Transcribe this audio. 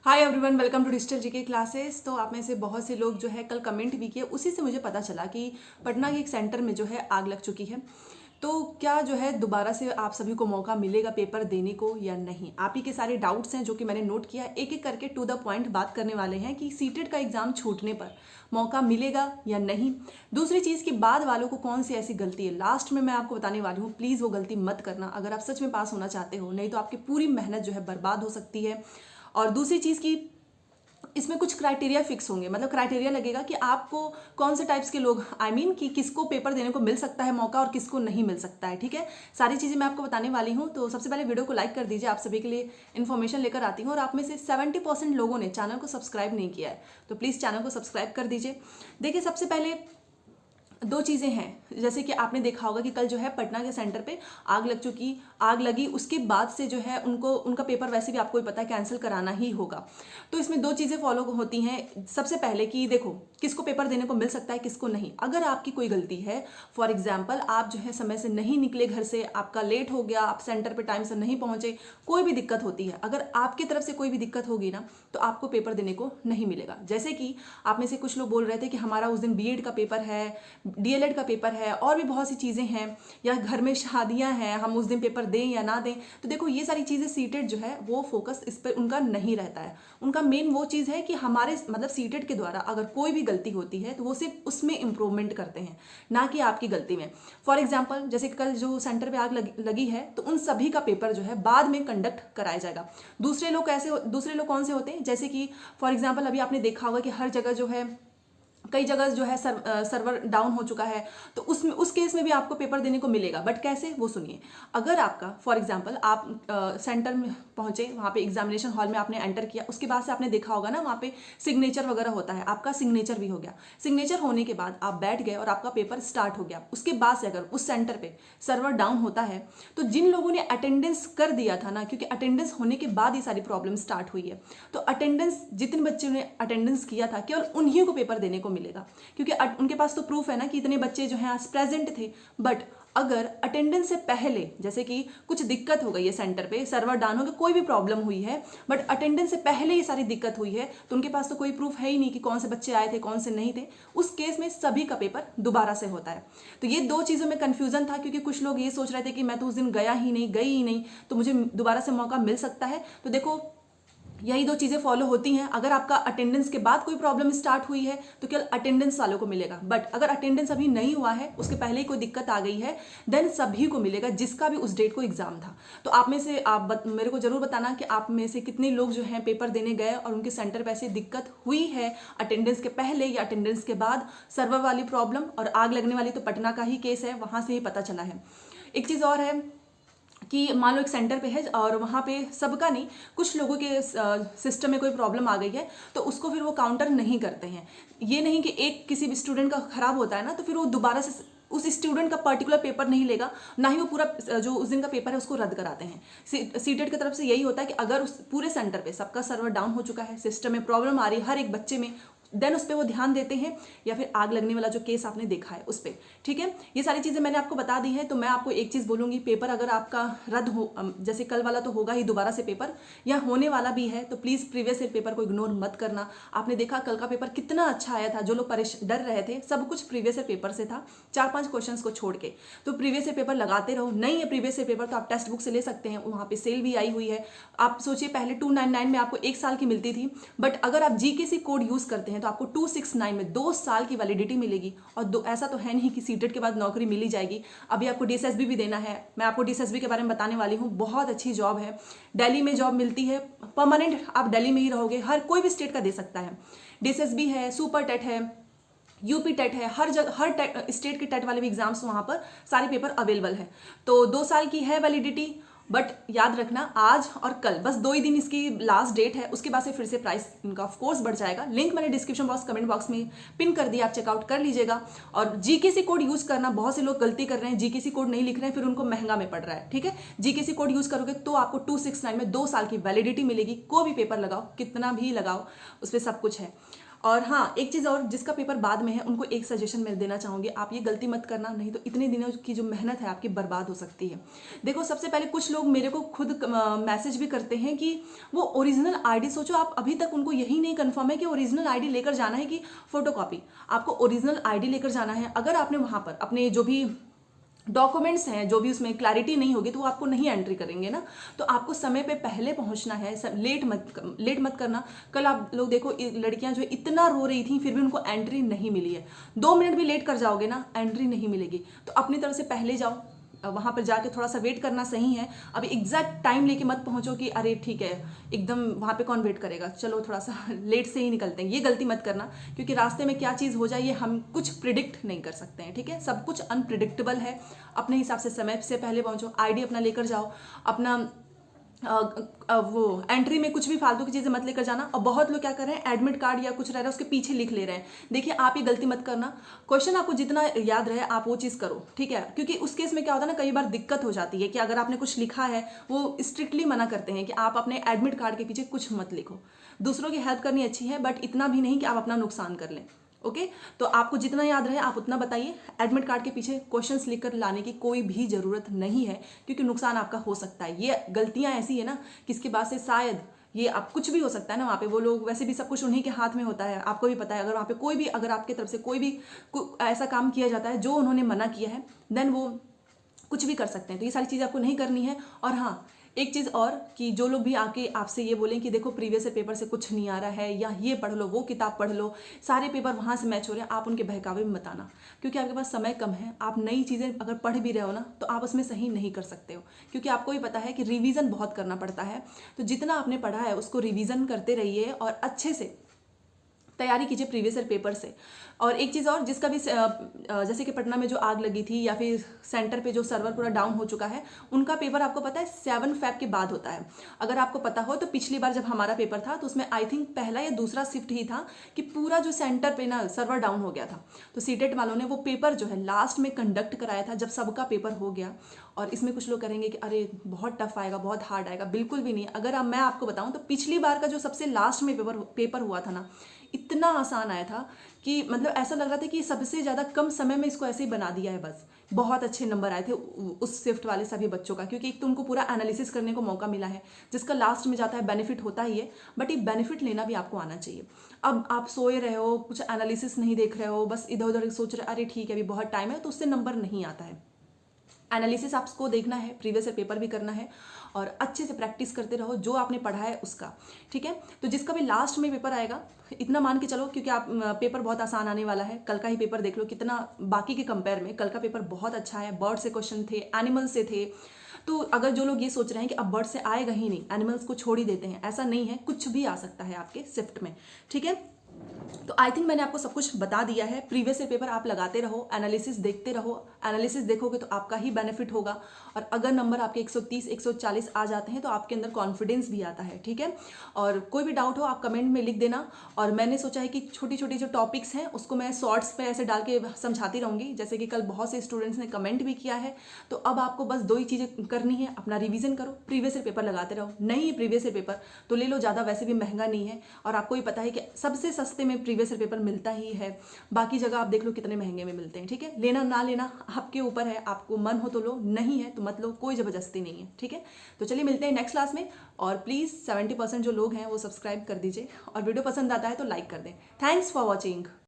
Hi everyone, welcome to digital GK classes. तो आप में से बहुत से लोग जो है कल कमेंट भी किए, उसी से मुझे पता चला कि पटना के एक सेंटर में जो है आग लग चुकी है। तो क्या जो है दोबारा से आप सभी को मौका मिलेगा पेपर देने को या नहीं? आप ही के सारे डाउट्स हैं जो कि मैंने नोट किया, एक एक करके टू द पॉइंट बात करने वाले हैं कि सीटेट का एग्जाम छूटने पर मौका मिलेगा या नहीं। दूसरी चीज़ कि बाद वालों को कौन सी ऐसी गलती है, लास्ट में मैं आपको बताने वाली हूँ। प्लीज़ वो गलती मत करना अगर आप सच में पास होना चाहते हो, नहीं तो आपकी पूरी मेहनत जो है बर्बाद हो सकती है। और दूसरी चीज़ की इसमें कुछ क्राइटेरिया फिक्स होंगे, मतलब क्राइटेरिया लगेगा कि आपको कौन से टाइप्स के लोग कि किसको पेपर देने को मिल सकता है मौका और किसको नहीं मिल सकता है। ठीक है, सारी चीज़ें मैं आपको बताने वाली हूँ। तो सबसे पहले वीडियो को लाइक कर दीजिए, आप सभी के लिए इन्फॉर्मेशन लेकर आती हूँ। और आप में से 70% लोगों ने चैनल को सब्सक्राइब नहीं किया है, तो प्लीज़ चैनल को सब्सक्राइब कर दीजिए। देखिए, सबसे पहले दो चीज़ें हैं, जैसे कि आपने देखा होगा कि कल जो है पटना के सेंटर पे आग लगी, उसके बाद से जो है उनका पेपर वैसे भी आपको ही पता है कैंसिल कराना ही होगा। तो इसमें दो चीज़ें फॉलो होती हैं। सबसे पहले कि देखो किसको पेपर देने को मिल सकता है, किसको नहीं। अगर आपकी कोई गलती है, फॉर एग्जाम्पल आप जो है समय से नहीं निकले घर से, आपका लेट हो गया, आप सेंटर पर टाइम से नहीं पहुंचे, कोई भी दिक्कत होती है, अगर आपकी तरफ से कोई भी दिक्कत होगी ना, तो आपको पेपर देने को नहीं मिलेगा। जैसे कि आप में से कुछ लोग बोल रहे थे कि हमारा उस दिन बीएड का पेपर है, डीएलएड का पेपर है, और भी बहुत सी चीज़ें हैं, या घर में शादियां हैं, हम उस दिन पेपर दें या ना दें। तो देखो, ये सारी चीज़ें सीटेट जो है वो फोकस इस पर उनका नहीं रहता है। उनका मेन वो चीज़ है कि हमारे मतलब सीटेट के द्वारा अगर कोई भी गलती होती है तो वो सिर्फ उसमें इंप्रूवमेंट करते हैं, ना कि आपकी गलती में। फॉर एग्जाम्पल, जैसे कल जो सेंटर पे आग लगी है, तो उन सभी का पेपर जो है बाद में कंडक्ट कराया जाएगा। दूसरे लोग कौन से होते हैं, जैसे कि फॉर एग्जाम्पल अभी आपने देखा होगा कि हर जगह जो है, कई जगह जो है सर्वर डाउन हो चुका है, तो उस केस में भी आपको पेपर देने को मिलेगा। बट कैसे, वो सुनिए। अगर आपका फॉर एग्जांपल आप सेंटर में पहुंचे, वहाँ पे एग्जामिनेशन हॉल में आपने एंटर किया, उसके बाद से आपने देखा होगा ना, वहाँ पे सिग्नेचर वगैरह होता है, आपका सिग्नेचर भी हो गया। सिग्नेचर होने के बाद आप बैठ गए और आपका पेपर स्टार्ट हो गया। उसके बाद से अगर उस सेंटर पर सर्वर डाउन होता है, तो जिन लोगों ने अटेंडेंस कर दिया था ना, क्योंकि अटेंडेंस होने के बाद ये सारी प्रॉब्लम स्टार्ट हुई है, तो अटेंडेंस जितने बच्चों ने अटेंडेंस किया था, केवल उन्हीं को पेपर देने को मिलेगा, क्योंकि उनके पास तो प्रूफ है ना कि इतने बच्चे जो हैं आज प्रेजेंट थे। बट अगर अटेंडेंस से पहले, जैसे कि कुछ दिक्कत हो गई है सेंटर पे, सर्वर डाउन हो गया, कोई भी प्रॉब्लम हुई है, बट अटेंडेंस से पहले ये सारी दिक्कत हुई है, तो उनके पास तो कोई प्रूफ है ही नहीं कि कौन से बच्चे आए थे, कौन से नहीं थे। उस केस में सभी का पेपर दोबारा से होता है। तो ये दो चीज़ों में कन्फ्यूजन था, क्योंकि कुछ लोग ये सोच रहे थे कि मैं तो उस दिन गई ही नहीं, तो मुझे दोबारा से मौका मिल सकता है। तो देखो, यही दो चीज़ें फॉलो होती हैं। अगर आपका अटेंडेंस के बाद कोई प्रॉब्लम स्टार्ट हुई है, तो केवल अटेंडेंस वालों को मिलेगा। बट अगर अटेंडेंस अभी नहीं हुआ है, उसके पहले ही कोई दिक्कत आ गई है, देन सभी को मिलेगा, जिसका भी उस डेट को एग्जाम था। तो आप में से मेरे को जरूर बताना कि आप में से कितने लोग जो हैं पेपर देने गए और उनके सेंटर पर ऐसी दिक्कत हुई है, अटेंडेंस के पहले या अटेंडेंस के बाद। सर्वर वाली प्रॉब्लम और आग लगने वाली तो पटना का ही केस है, वहां से ही पता चला है। एक चीज़ और है कि मान लो एक सेंटर पे है और वहाँ पे सबका नहीं, कुछ लोगों के सिस्टम में कोई प्रॉब्लम आ गई है, तो उसको फिर वो काउंटर नहीं करते हैं। ये नहीं कि एक किसी भी स्टूडेंट का खराब होता है ना, तो फिर वो दोबारा से उस स्टूडेंट का पर्टिकुलर पेपर नहीं लेगा, ना ही वो पूरा जो उस दिन का पेपर है उसको रद्द कराते हैं। सीटेट की तरफ से यही होता है कि अगर उस पूरे सेंटर पे सबका सर्वर डाउन हो चुका है, सिस्टम में प्रॉब्लम आ रही है हर एक बच्चे में, देन उस पर वो ध्यान देते हैं, या फिर आग लगने वाला जो केस आपने देखा है उस पर। ठीक है, ये सारी चीज़ें मैंने आपको बता दी हैं। तो मैं आपको एक चीज़ बोलूँगी, पेपर अगर आपका रद्द हो, जैसे कल वाला तो होगा ही दोबारा से पेपर, या होने वाला भी है, तो प्लीज़ प्रीवियस ईयर पेपर को इग्नोर मत करना। आपने देखा कल का पेपर कितना अच्छा आया था, जो लोग डर रहे थे, सब कुछ प्रीवियस ईयर पेपर से था, 4-5 क्वेश्चन को छोड़ के। तो प्रीवियस ईयर पेपर लगाते रहो। नहीं है प्रीवियस ईयर पेपर तो आप टेक्स्ट बुक से ले सकते हैं, वहाँ पे सेल भी आई हुई है। आप सोचिए, पहले 299 में आपको 1 साल की मिलती थी, बट अगर आप जीकेसी कोड यूज़ करते हैं तो आपको 269 में 2 साल की वैलिडिटी मिलेगी। और ऐसा तो है नहीं कि सीटेट के बाद नौकरी मिल ही जाएगी। अभी आपको डीएसएसबी भी देना है, मैं आपको डीएसएसबी के बारे में बताने वाली हूँ। बहुत अच्छी जॉब है, दिल्ली में जॉब मिलती है, परमानेंट आप दिल्ली में ही रहोगे, हर कोई भी स्टेट का दे सकता है। डीएसएसबी है, सुपर टेट है, यूपी टेट है, हर स्टेट के टेट वाले भी एग्जाम्स वहाँ पर सारे पेपर अवेलेबल है। तो 2 साल की है वैलिडिटी। बट याद रखना, आज और कल बस 2 ही दिन इसकी लास्ट डेट है, उसके बाद से फिर से प्राइस इनका ऑफ कोर्स बढ़ जाएगा। लिंक मैंने डिस्क्रिप्शन बॉक्स कमेंट बॉक्स में पिन कर दिया, आप चेकआउट कर लीजिएगा। और जीकेसी कोड यूज करना, बहुत से लोग गलती कर रहे हैं, जीकेसी कोड नहीं लिख रहे हैं, फिर उनको महंगा में पड़ रहा है। ठीक है, जीकेसी कोड यूज करोगे तो आपको 269 में 2 साल की वैलिडिटी मिलेगी। कोई भी पेपर लगाओ, कितना भी लगाओ, उस पर सब कुछ है। और हाँ, एक चीज़ और, जिसका पेपर बाद में है उनको एक सजेशन मैं देना चाहूँगी, आप ये गलती मत करना, नहीं तो इतने दिनों की जो मेहनत है आपकी बर्बाद हो सकती है। देखो, सबसे पहले कुछ लोग मेरे को खुद मैसेज भी करते हैं कि वो ओरिजिनल आईडी, सोचो आप अभी तक उनको यही नहीं कंफर्म है कि ओरिजिनल आईडी लेकर जाना है कि फोटोकॉपी। आपको ओरिजिनल आईडी लेकर जाना है। अगर आपने वहाँ पर अपने जो भी डॉक्यूमेंट्स हैं, जो भी उसमें क्लैरिटी नहीं होगी तो वो आपको नहीं एंट्री करेंगे ना। तो आपको समय पे पहले पहुंचना है, लेट मत करना। कल आप लोग देखो, लड़कियां जो इतना रो रही थी फिर भी उनको एंट्री नहीं मिली है। 2 मिनट भी लेट कर जाओगे ना, एंट्री नहीं मिलेगी। तो अपनी तरफ से पहले जाओ, वहाँ पर जाके थोड़ा सा वेट करना सही है। अभी एग्जैक्ट टाइम लेके मत पहुंचो कि अरे ठीक है एकदम वहाँ पे कौन वेट करेगा, चलो थोड़ा सा लेट से ही निकलते हैं। ये गलती मत करना, क्योंकि रास्ते में क्या चीज़ हो जाए ये हम कुछ प्रिडिक्ट नहीं कर सकते हैं। ठीक है, सब कुछ अनप्रिडिक्टेबल है। अपने हिसाब से समय से पहले पहुंचो, आईडी अपना लेकर जाओ, अपना वो एंट्री में कुछ भी फालतू की चीज़ें मत लेकर जाना। और बहुत लोग क्या कर रहे हैं, एडमिट कार्ड या कुछ रह रहा है उसके पीछे लिख ले रहे हैं। देखिए, आप ये गलती मत करना। क्वेश्चन आपको जितना याद रहे आप वो चीज़ करो, ठीक है। क्योंकि उस केस में क्या होता है ना, कई बार दिक्कत हो जाती है कि अगर आपने कुछ लिखा है, वो स्ट्रिक्टली मना करते हैं कि आप अपने एडमिट कार्ड के पीछे कुछ मत लिखो। दूसरों की हेल्प करनी अच्छी है, बट इतना भी नहीं कि आप अपना नुकसान कर लें। ओके, तो आपको जितना याद रहे आप उतना बताइए। एडमिट कार्ड के पीछे क्वेश्चंस लिखकर लाने की कोई भी ज़रूरत नहीं है, क्योंकि नुकसान आपका हो सकता है। ये गलतियां ऐसी है ना, किसके बाद से शायद ये आप कुछ भी हो सकता है ना। वहाँ पे वो लोग वैसे भी सब कुछ उन्हीं के हाथ में होता है, आपको भी पता है। अगर वहाँ पे कोई भी, अगर आपकी तरफ से कोई भी ऐसा काम किया जाता है जो उन्होंने मना किया है, देन वो कुछ भी कर सकते हैं। तो ये सारी चीज़ आपको नहीं करनी है। और हाँ, एक चीज़ और, कि जो लोग भी आके आपसे ये बोलें कि देखो प्रीवियस पेपर से कुछ नहीं आ रहा है, या ये पढ़ लो, वो किताब पढ़ लो, सारे पेपर वहाँ से मैच हो रहे हैं, आप उनके बहकावे में मत आना। क्योंकि आपके पास समय कम है। आप नई चीज़ें अगर पढ़ भी रहे हो ना, तो आप उसमें सही नहीं कर सकते हो, क्योंकि आपको भी पता है कि रिवीजन बहुत करना पड़ता है। तो जितना आपने पढ़ा है उसको रिवीजन करते रहिए और अच्छे से तैयारी कीजिए प्रीवियस ईयर पेपर से। और एक चीज़ और, जिसका भी जैसे कि पटना में जो आग लगी थी, या फिर सेंटर पे जो सर्वर पूरा डाउन हो चुका है, उनका पेपर आपको पता है 7 फ़रवरी के बाद होता है। अगर आपको पता हो तो पिछली बार जब हमारा पेपर था तो उसमें आई थिंक पहला या दूसरा शिफ्ट ही था कि पूरा जो सेंटर पे ना सर्वर डाउन हो गया था। तो सीटेट वालों ने वो पेपर जो है लास्ट में कंडक्ट कराया था, जब सबका पेपर हो गया। और इसमें कुछ लोग करेंगे कि अरे बहुत टफ आएगा, बहुत हार्ड आएगा। बिल्कुल भी नहीं। अगर मैं आपको बताऊं तो पिछली बार का जो सबसे लास्ट में पेपर हुआ था ना, इतना आसान आया था कि मतलब ऐसा लग रहा था कि सबसे ज़्यादा कम समय में इसको ऐसे ही बना दिया है बस। बहुत अच्छे नंबर आए थे उस शिफ्ट वाले सभी बच्चों का, क्योंकि एक तो उनको पूरा एनालिसिस करने को मौका मिला है, जिसका लास्ट में जाता है बेनिफिट होता ही है। बट ये बेनिफिट लेना भी आपको आना चाहिए। अब आप सोए रहे हो, कुछ एनालिसिस नहीं देख रहे हो, बस इधर उधर सोच रहे अरे ठीक है अभी बहुत टाइम है, तो उससे नंबर नहीं आता है। एनालिसिस आपको देखना है, प्रीवियस ईयर पेपर भी करना है, और अच्छे से प्रैक्टिस करते रहो जो आपने पढ़ा है उसका। ठीक है, तो जिसका भी लास्ट में पेपर आएगा, इतना मान के चलो, क्योंकि आप पेपर बहुत आसान आने वाला है। कल का ही पेपर देख लो कितना, बाकी के कंपेयर में कल का पेपर बहुत अच्छा है। बर्ड से क्वेश्चन थे, एनिमल से थे। तो अगर जो लोग ये सोच रहे हैं कि अब बर्ड से आएगा ही नहीं, एनिमल्स को छोड़ ही देते हैं, ऐसा नहीं है, कुछ भी आ सकता है आपके शिफ्ट में। ठीक है, तो आई थिंक मैंने आपको सब कुछ बता दिया है। प्रीवियस ईयर पेपर आप लगाते रहो, एनालिसिस देखते रहो। एनालिसिस देखोगे तो आपका ही बेनिफिट होगा। और अगर नंबर आपके 130 140 आ जाते हैं तो आपके अंदर कॉन्फिडेंस भी आता है। ठीक है, और कोई भी डाउट हो आप कमेंट में लिख देना। और मैंने सोचा है कि छोटी छोटी जो टॉपिक्स हैं उसको मैं शॉर्ट्स पे ऐसे डाल के समझाती रहूँगी। जैसे कि कल बहुत से स्टूडेंट्स ने कमेंट भी किया है। तो अब आपको बस 2 ही चीज़ें करनी है, अपना रिवीजन करो, प्रीवियस ईयर पेपर लगाते रहो। नहीं प्रीवियस ईयर पेपर तो ले लो, ज़्यादा वैसे भी महंगा नहीं है। और आपको ही पता है कि सबसे सस्ते में प्रीवियस ईयर पेपर मिलता ही है। बाकी जगह आप देख लो कितने महंगे में मिलते हैं। ठीक है, लेना ना लेना आपके ऊपर है, आपको मन हो तो लो, नहीं है तो मत लो, कोई जबरदस्ती नहीं है। ठीक है, तो चलिए मिलते हैं नेक्स्ट क्लास में। और प्लीज़ 70% जो लोग हैं वो सब्सक्राइब कर दीजिए, और वीडियो पसंद आता है तो लाइक कर दें। Thanks for watching.